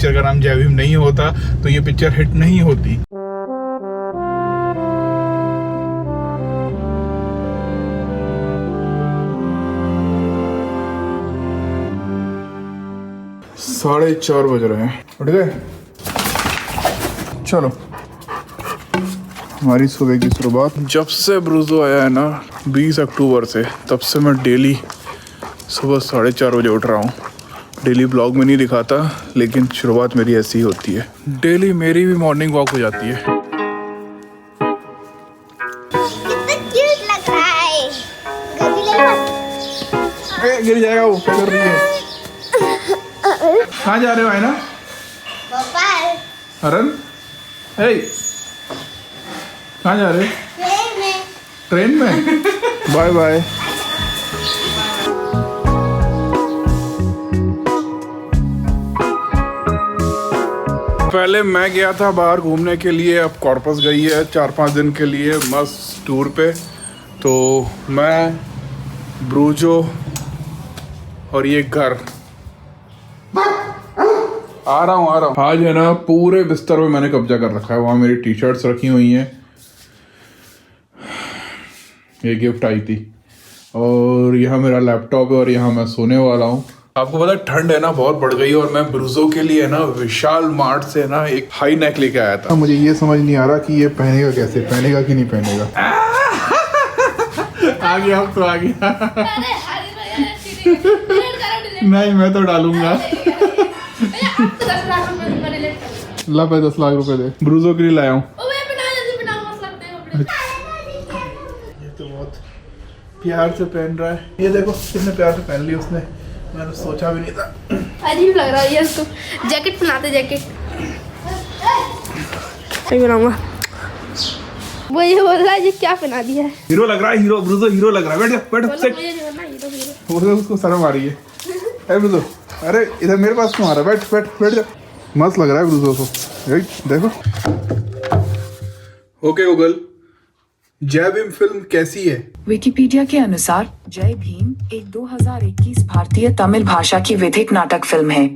Picture का नाम जय भीम नहीं होता तो ये पिक्चर हिट नहीं होती। साढ़े 4 बज रहे हैं, उठ गए? चलो, हमारी सुबह की शुरुआत जब से ब्रूजो आया है ना 20 अक्टूबर से, तब से मैं डेली सुबह 4:30 बजे उठ रहा हूँ। डेली ब्लॉग में नहीं दिखाता, लेकिन शुरुआत मेरी ऐसी ही होती है। डेली मेरी भी मॉर्निंग वॉक हो जाती है। कितना क्यूट लग रहा है। गिर जाएगा वो, क्या कर रही है? कहाँ जा रहे हो आयना? भोपाल हरन, हे, कहाँ जा रहे हो? ट्रेन में? Bye bye. पहले मैं गया था बाहर घूमने के लिए, अब कॉर्पस गई है 4-5 दिन के लिए मस्त टूर पे। तो मैं, ब्रूजो और ये घर, आ रहा हूँ। आज है ना पूरे बिस्तर में मैंने कब्जा कर रखा है। वहाँ मेरी टी शर्ट्स रखी हुई हैं, ये गिफ्ट आई थी, और यहाँ मेरा लैपटॉप है और यहाँ मैं सोने वाला हूँ। आपको पता है ठंड है ना बहुत बढ़ गई, और मैं ब्रूजो के लिए ना विशाल मार्ट से ना एक हाई नेक लेके आया था। मुझे ये समझ नहीं आ रहा कि ये पहनेगा कैसे, पहनेगा कि नहीं पहनेगा। आ गया, अब तो आ गया। नहीं, मैं तो डालूंगा। ला पे 10 लाख रुपए दे, ब्रूजो के लिए लाया हूँ। ये तो बहुत प्यार से पहन रहा है। ये देखो कितने प्यार से पहन ली उसने, मैंने सोचा भी नहीं था। अजीब लग रहा है ये इसको। जैकेट पहनाते, जैकेट सही बनाऊंगा। वो ये बोल रहा है ये क्या पहना दिया है। हीरो लग रहा है, हीरो, ब्रूजो हीरो लग रहा है। बैठ जा, बैठ, मुझे नहीं बनना हीरो हीरो। उसको शर्म आ रही है। अरे ब्रूजो, अरे इधर मेरे पास क्यों आ रहा है? बैठ बैठ बैठ जा। मस्त लग रहा है ब्रूजो को, देखो। ओके गूगल, जय भीम फिल्म कैसी है? विकिपीडिया के अनुसार जय भीम एक 2021 भारतीय तमिल भाषा की विधिक नाटक फिल्म है,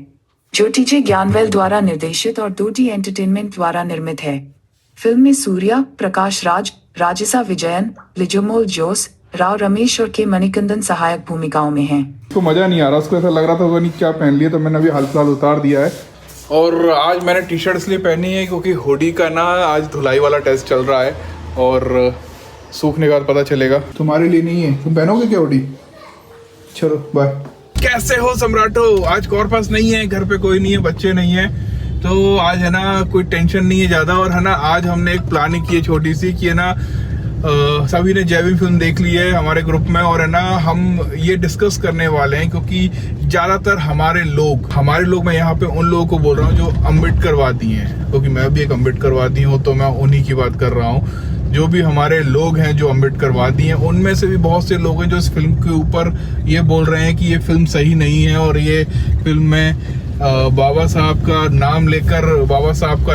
जो टीजे ज्ञानवेल द्वारा निर्देशित और 2D एंटरटेनमेंट द्वारा निर्मित है। फिल्म में सूर्या, प्रकाश राज, राजिसा विजयन, लिजोमोल जोस, राव रमेश और के मणिकंदन सहायक भूमिकाओं में हैं। उसको मजा नहीं आ रहा, उसको ऐसा लग रहा था वो नहीं क्या पहन लिया, तो मैंने अभी हाल फिलहाल उतार दिया है। और आज मैंने टी शर्ट इसलिए पहनी है क्योंकि हुडी का ना आज धुलाई वाला टेस्ट चल रहा है, और सूखने के बाद पता चलेगा। तुम्हारे लिए नहीं है, तुम पहनोगे क्या हुडी? चलो बाय। कैसे हो सम्राटो? आज कॉर्पस नहीं है, घर पे कोई नहीं है, बच्चे नहीं है, तो आज है ना कोई टेंशन नहीं है ज्यादा। और है ना आज हमने एक प्लानिंग की है छोटी सी, कि है ना सभी ने जय भीम फिल्म देख ली है हमारे ग्रुप में, और है ना हम ये डिस्कस करने वाले हैं क्योंकि ज्यादातर हमारे लोग मैं यहाँ पे उन लोगों को बोल रहा हूँ जो अम्बेडकरवादी हैं, क्योंकि मैं भी एक अम्बेडकरवादी हूँ, तो मैं उन्हीं की बात कर रहा हूँ। जो भी हमारे लोग हैं जो अम्बेडकरवादी हैं, उनमें से भी बहुत से लोग हैं जो इस फिल्म के ऊपर ये बोल रहे हैं कि ये फिल्म सही नहीं है, और ये फिल्म में बाबा साहब का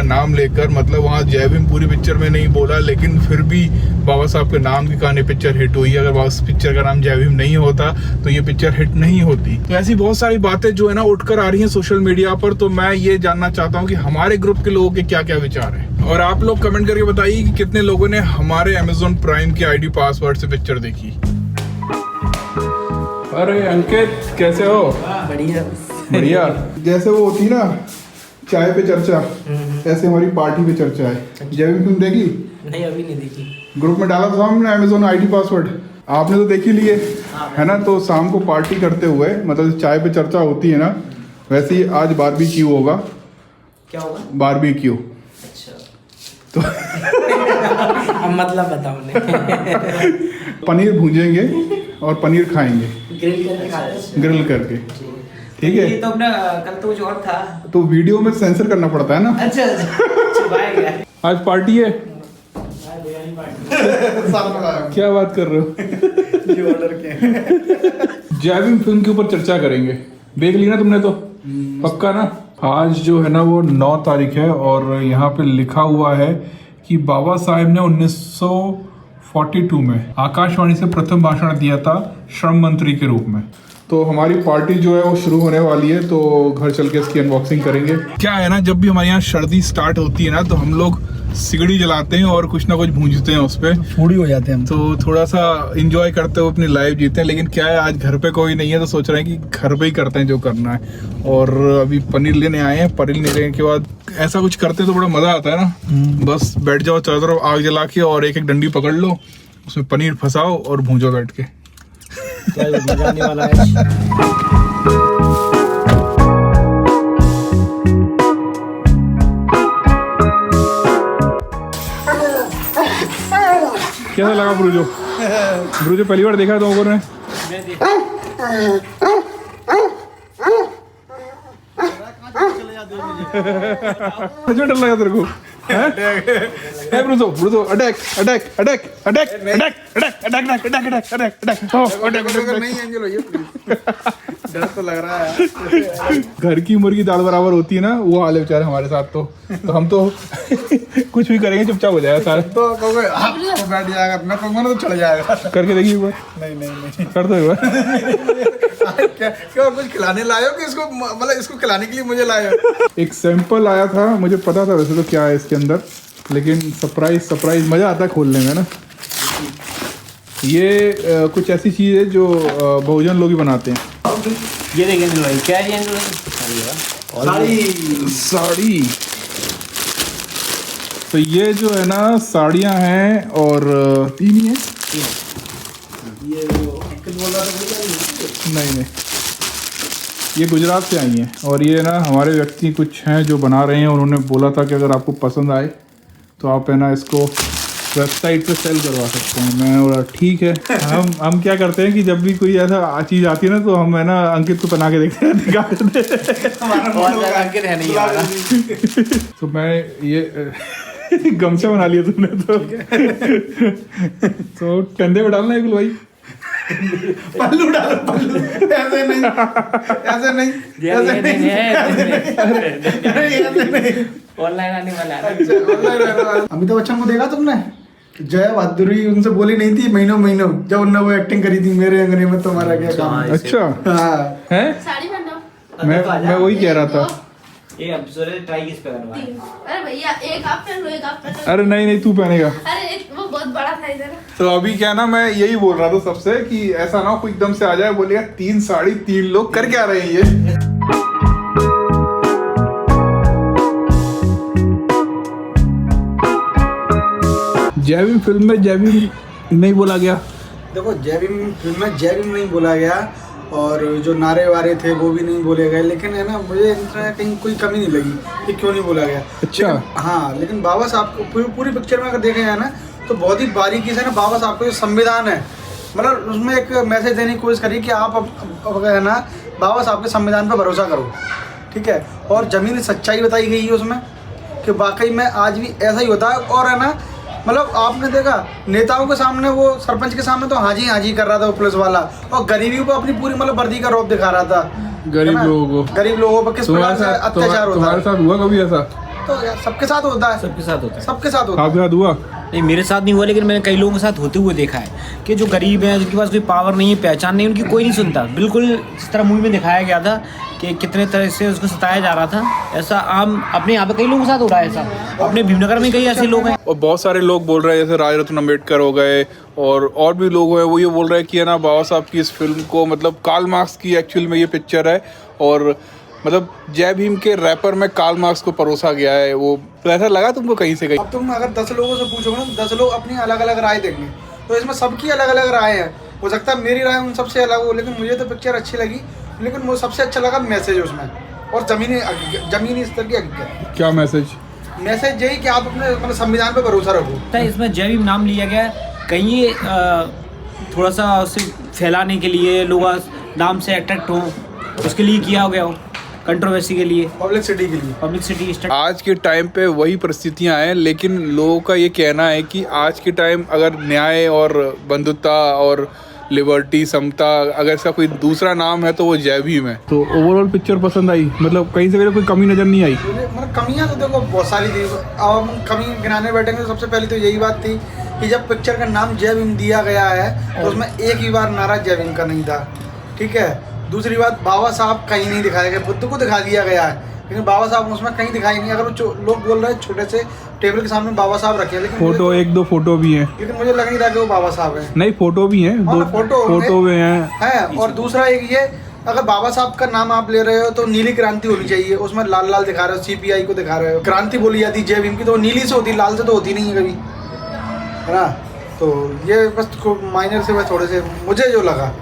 नाम लेकर मतलब वहाँ जय भीम पूरी पिक्चर में नहीं बोला, लेकिन फिर भी बाबा साहब के नाम की कहानी पिक्चर हिट हुई है। अगर उस पिक्चर का नाम जय भीम नहीं होता तो ये पिक्चर हिट नहीं होती। तो ऐसी बहुत सारी बातें जो है ना उठकर आ रही हैं सोशल मीडिया पर, तो मैं ये जानना चाहता हूँ कि हमारे ग्रुप के लोगों के क्या क्या विचार हैं, और आप लोग कमेंट करके बताइए कि कितने लोगों ने हमारे Amazon प्राइम के ID पासवर्ड से पिक्चर देखी। अरे अंकित, कैसे हो? बढ़िया बढ़िया। जैसे वो होती ना चाय पे चर्चा, ऐसे हमारी पार्टी पे चर्चा है। जय भीम तुम देख ली? नहीं, अभी नहीं देखी। ग्रुप में डाला था हमने Amazon ID पासवर्ड, आपने तो देख ही लिए है ना। तो शाम को पार्टी करते हुए, मतलब चाय पे चर्चा होती है ना, वैसे ही आज बारबेक्यू होगा। क्या होगा? बारबेक्यू। अच्छा, तो अब मतलब बताओ ने। पनीर भूंजेंगे और पनीर खाएंगे, ग्रिल करके खाते हैं। ग्रिल करके, ठीक है। ये तो अपना कल तो कुछ और था। तो वीडियो में सेंसर करना पड़ता है ना। अच्छा छुपाया गया। आज पार्टी है। क्या बात कर रहे हो? जय भीम फिल्म के ऊपर चर्चा करेंगे। देख ली ना तुमने? तो पक्का ना? आज जो है ना वो 9 तारीख है, और यहाँ पे लिखा हुआ है कि बाबा साहेब ने 1942 में आकाशवाणी से प्रथम भाषण दिया था श्रम मंत्री के रूप में। तो हमारी पार्टी जो है वो शुरू होने वाली है, तो घर चल के इसकी अनबॉक्सिंग करेंगे। क्या है ना, जब भी हमारे यहाँ सर्दी स्टार्ट होती है ना तो हम लोग सिगड़ी जलाते हैं और कुछ ना कुछ भूंजते हैं उस पर, फूडी हो जाते हैं हम। तो थोड़ा सा इंजॉय करते हुए अपनी लाइफ जीते हैं। लेकिन क्या है, आज घर पे कोई नहीं है तो सोच रहे हैं कि घर पे ही करते हैं जो करना है। और अभी पनीर लेने आए हैं, पनीर लेने के बाद ऐसा कुछ करते हैं तो बड़ा मजा आता है ना। बस बैठ जाओ चारों तरफ आग जला के और एक एक डंडी पकड़ लो, उसमें पनीर फंसाओ और भूंजो बैठ के। मजा आने वाला है। कैसा लगा ब्रूजो? ब्रूजो पहली बार देखा तुम लोगों ने? डर लगा तेरे को? Brujo Brujo attack attack attack attack attack attack attack attack attack attack attack नहीं एंजल भैया, डर तो लग रहा है। घर की मुर्गी दाल बराबर होती है ना, वो हाल है बेचारे हमारे साथ। तो हम तो कुछ भी करेंगे चुपचाप हो जाएगा सारा। तो बैठ जाएगा, मैं कहूँगा ना तो चढ़ जाएगा। करके देखिए एक बार। नहीं कर दो एक बार। क्या कुछ खिलाने लाए हो कि इसको, मतलब इसको खिलाने के लिए मुझे लाए हो? एक सैंपल आया था, मुझे पता था वैसे तो क्या है इसके अंदर, लेकिन सरप्राइज मज़ा आता है खोलने में ना। ये कुछ ऐसी चीज़ है जो बहुजन लोग ही बनाते हैं। ये देखें भाई, क्या है ये? साड़ी। तो ये जो है ना साड़ियाँ हैं और तीन ही है। ये जो अंकित बोल रहा था नहीं, ये गुजरात से आई हैं और ये ना हमारे व्यक्ति कुछ हैं जो बना रहे हैं। उन्होंने बोला था कि अगर आपको पसंद आए तो आप है ना इसको वेबसाइट पे सेल करवा सकते हैं। मैं बोला ठीक है। हम क्या करते हैं कि जब भी कोई ऐसा चीज़ आती है ना तो हम है ना अंकित को पहना के देखते हैं, दिखा देते हैं। अंकित है नहीं। तो मैं ये गमछा बना लिया तुमने तो कंधे पे डालना है बिल्कुल भाई। पल्लू डालो, पल्लू। ऐसे नहीं, ऐसे नहीं, ऐसे नहीं। ऑनलाइन आने वाला है। अमिताभ बच्चन को देखा तुमने? जया बहादुरी उनसे बोली नहीं थी महीनों जब उनने वो एक्टिंग करी थी मेरे अंगने में तुम्हारा क्या काम। अच्छा हाँ है, साड़ी पहनो। मैं वही कह रहा था। ये अब ट्राई किस पे करवा है? अरे भैया एक आप पहन लो, एक आप पहन लो। अरे नहीं तू पहनेगा। अरे वो बहुत बड़ा था इधर। तो अभी क्या ना, मैं यही बोल रहा था सबसे कि ऐसा ना कोई एकदम से आ जाए बोलेगा 3 साड़ी 3 लोग कर क्या रहे हैं ये। जय भीम फिल्म में जय भीम नहीं बोला गया। देखो, जय भीम फिल्म में जय भीम नहीं बोला गया और जो नारे वारे थे वो भी नहीं बोले गए, लेकिन है ना मुझे कहीं कोई कमी नहीं लगी कि क्यों नहीं बोला गया। अच्छा। हाँ, लेकिन बाबा साहब को पूरी पिक्चर में अगर देखे जाए ना तो बहुत ही बारीकी से ना बाबा साहब का जो संविधान है, मतलब उसमें एक मैसेज देने की कोशिश करी कि आप अब है ना बाबा साहब के संविधान पर भरोसा करो, ठीक है। और ज़मीनी सच्चाई बताई गई है उसमें कि वाकई में आज भी ऐसा ही होता है। और है ना, मतलब आपने देखा नेताओं के सामने, वो सरपंच के सामने तो हाजी कर रहा था वो पुलिस वाला, और गरीबी को अपनी पूरी मतलब वर्दी का रौब दिखा रहा था गरीब लोगों को किस प्रकार से अत्याचार होता है। तुम्हारे साथ हुआ कभी ऐसा? तो यार सबके साथ होता है, सबके साथ होता है। सबके साथ होता है। आपके साथ हुआ? नहीं, मेरे साथ नहीं हुआ, लेकिन मैंने कई लोगों के साथ होते हुए देखा है कि जो गरीब हैं, जिनके पास कोई पावर नहीं है, पहचान नहीं, उनकी कोई नहीं सुनता। बिल्कुल जिस तरह मूवी में दिखाया गया था कि कितने तरह से उसको सताया जा रहा था, ऐसा आम अपने यहाँ पे कई लोगों के साथ हो रहा है। ऐसा अपने भीमनगर में कई ऐसे लोग हैं। और बहुत सारे लोग बोल रहे हैं, जैसे राजरत्न अम्बेडकर हो गए और भी लोग हैं, वो ये बोल रहे हैं कि है ना बाबा साहब की इस फिल्म को, मतलब कार्ल मार्क्स की एक्चुअल में ये पिक्चर है और मतलब जय भीम के रैपर में कार्ल मार्क्स को परोसा गया है। वो तो ऐसा लगा तुमको कहीं से कहीं? अब तुम अगर 10 लोगों से पूछोगे ना तो 10 लोग अपनी अलग अलग राय देंगे, तो इसमें सबकी अलग अलग राय है। हो सकता है मेरी राय उन सबसे अलग हो, लेकिन मुझे तो पिक्चर अच्छी लगी। लेकिन वो सबसे अच्छा लगा मैसेज उसमें, और जमीनी स्तर की हकीकत। क्या मैसेज? मैसेज यही कि आप अपने मतलब संविधान पर भरोसा रखो। इसमें जय भीम नाम लिया गया, कहीं ये थोड़ा सा उसे फैलाने के लिए, लोग नाम से अट्रैक्ट हो, उसके लिए किया गया हो, कंट्रोवर्सी के लिए, पब्लिसिटी के लिए। पब्लिसिटी। आज के टाइम पे वही परिस्थितियां हैं, लेकिन लोगों का ये कहना है कि आज के टाइम अगर न्याय और बंधुता और लिबर्टी, समता, अगर इसका कोई दूसरा नाम है तो वो जय भीम है। तो ओवरऑल पिक्चर पसंद आई, मतलब कहीं से कोई कमी नजर नहीं आई? मतलब कमियां तो देखो बहुत सारी थी। अब हम कमी गिनाने बैठेंगे तो सबसे पहले तो यही बात थी कि जब पिक्चर का नाम जय भीम दिया गया है तो उसमें एक ही बार नारा जय भीम का नहीं था, ठीक है। दूसरी बात, बाबा साहब कहीं नहीं दिखाए गए, बुद्ध को दिखा दिया गया है लेकिन बाबा साहब उसमें कहीं दिखाई नहीं। अगर वो लोग बोल रहे हैं छोटे से टेबल के सामने बाबा साहब रखे हैं, लेकिन फोटो एक दो फोटो भी हैं, लेकिन मुझे लग नहीं रहा कि वो बाबा साहब हैं। नहीं फोटो भी हैं, हाँ, दो फोटो भी हैं। है। और दूसरा एक ये, अगर बाबा साहब का नाम आप ले रहे हो तो नीली क्रांति होनी चाहिए, उसमें लाल लाल दिखा रहे हो, सीपीआई को दिखा रहे हो। क्रांति बोली जाती जय भीम की तो नीली से होती, लाल से तो होती नहीं है कभी, है ना। तो ये बस माइनर से बस थोड़े से मुझे जो लगा।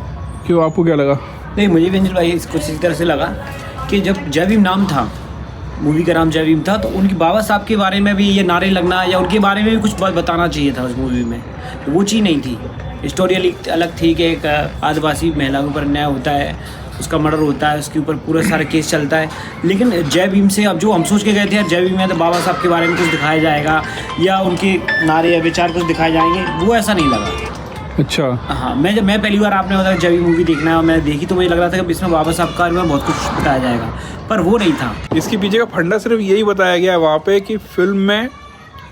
क्यों, आपको क्या लगा? नहीं, मुझे भी अंजल भाई कुछ इस तरह से लगा कि जब जय भीम नाम था, मूवी का नाम जय भीम था, तो उनके बाबा साहब के बारे में भी ये नारे लगना या उनके बारे में भी कुछ बताना चाहिए था उस मूवी में, तो वो चीज़ नहीं थी। स्टोरी अलग थी कि एक आदिवासी महिला के ऊपर अन्याय होता है, उसका मर्डर होता है, उसके ऊपर पूरा सारा केस चलता है। लेकिन जय भीम से अब जो हम सोच के गए थे यार जय भीम में तो बाबा साहब के बारे में कुछ दिखाया जाएगा या उनके नारे या विचार कुछ दिखाए जाएंगे, वो ऐसा नहीं लगा। अच्छा, हाँ, मैं पहली बार आपने बताया जब मूवी देखना है और मैं देखी तो मुझे लग रहा था कि इसमें बाबा साहब का में बहुत कुछ बताया जाएगा, पर वो नहीं था। इसके पीछे का फंडा सिर्फ यही बताया गया है वहाँ पे कि फिल्म में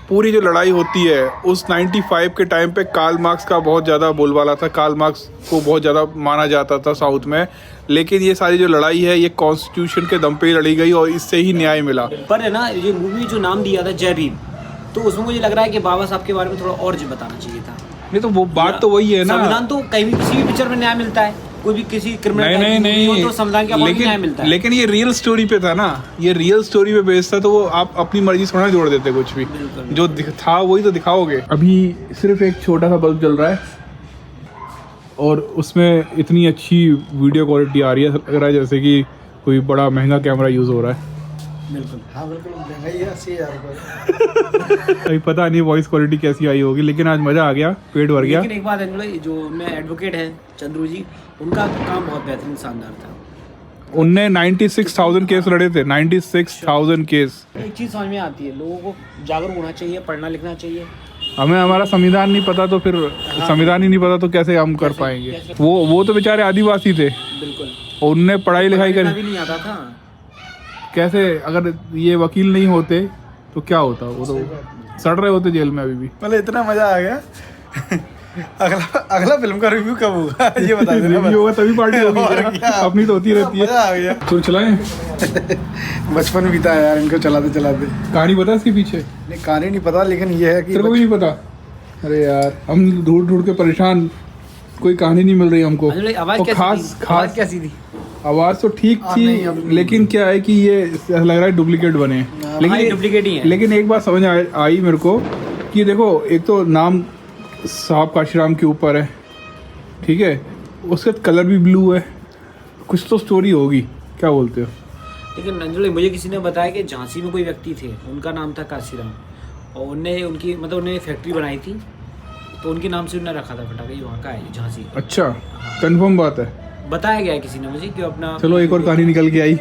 पूरी जो लड़ाई होती है उस 95 के टाइम पे कार्ल मार्क्स का बहुत ज़्यादा बोलबाला था, कार्ल मार्क्स को बहुत ज़्यादा माना जाता था साउथ में, लेकिन ये सारी जो लड़ाई है ये कॉन्स्टिट्यूशन के दम पे ही लड़ी गई और इससे ही न्याय मिला। पर है ना, ये मूवी जो नाम दिया था जय भीम, तो उसमें मुझे लग रहा है कि बाबा साहब के बारे में थोड़ा और जो बताना चाहिए था। नहीं तो वो बात तो वही है ना, संविधान तो कहीं भी किसी भी पिक्चर में न्याय मिलता है, कोई भी किसी क्रिमिनल नहीं, तो संविधान के अकॉर्डिंग न्याय मिलता है। लेकिन ये रियल स्टोरी पे था ना, ये रियल स्टोरी पे बेस्ड था, तो वो आप अपनी मर्जी से थोड़ा जोड़ देते कुछ भी, जो था वही तो दिखाओगे। अभी सिर्फ एक छोटा सा बल्ब जल रहा है और उसमें इतनी अच्छी वीडियो क्वालिटी आ रही है, लग रहा है जैसे कि कोई बड़ा महंगा कैमरा यूज़ हो रहा है। बिल्कुल, हाँ बिल्कुल महंगा ही है, 80,000 अभी पता नहीं वॉइस क्वालिटी कैसी आई होगी, लेकिन आज मज़ा आ गया, पेट भर गया। लेकिन एक बात है, जो मैं एडवोकेट है चंद्रू जी, उनका काम बहुत बेहतरीन शानदार था। उनने 96,000 केस लड़े थे, 96,000 केस। एक चीज़ समझ में आती है, लोगों को जागरूक होना चाहिए, पढ़ना लिखना चाहिए। हमें हमारा संविधान नहीं पता तो फिर संविधान ही नहीं पता तो कैसे हम कर पाएंगे। वो तो बेचारे आदिवासी थे, बिल्कुल, और उनने पढ़ाई लिखाई भी करी, नहीं आता था। कैसे अगर ये वकील नहीं होते तो क्या होता, वो तो सड़ रहे होते जेल में अभी भी। मतलब इतना मजा आ गया। अगला फिल्म का रिव्यू कब होगा ये बता देना। रिव्यू होगा तभी पार्टी होगी, अपनी तो होती रहती है। मजा आ गया। तो चलाएं। बचपन बीता है यार इनको चलाते चलाते। कहानी पता है इसके पीछे? नहीं कहानी नहीं पता, लेकिन ये है कि तेरे को भी नहीं पता? अरे यार हम ढूंढ ढूंढ के परेशान, कोई कहानी नहीं मिल रही हमको। आवाज कैसी थी? आवाज तो ठीक थी, लेकिन क्या है कि ये लग रहा है डुप्लीकेट बने, लेकिन डुप्लीकेट ही है। लेकिन एक बात समझ आई मेरे को कि देखो, एक तो नाम साहब काशीराम के ऊपर है, ठीक है, उसका कलर भी ब्लू है, कुछ तो स्टोरी होगी, क्या बोलते हो? लेकिन अंजलि, मुझे किसी ने बताया कि झांसी में कोई व्यक्ति थे, उनका नाम था काशीराम, और उन्होंने फैक्ट्री बनाई थी, तो उनके नाम से उन्होंने रखा था फटाका, ये वहाँ का है झांसी। अच्छा, कंफर्म बात है? बताया गया है किसी ने मुझे कि अपना। चलो एक और कहानी निकल के आई।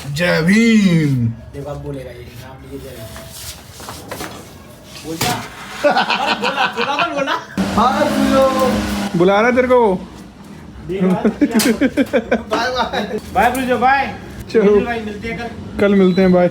जय भीम। देखो अब बोलेगा ये नाम, लीजिए जय बोल जा। बोला बुला रहा है तेरे को। Bye bye bye Brujo, bye. चलो भाई मिलते हैं कल। कल मिलते हैं, बाय।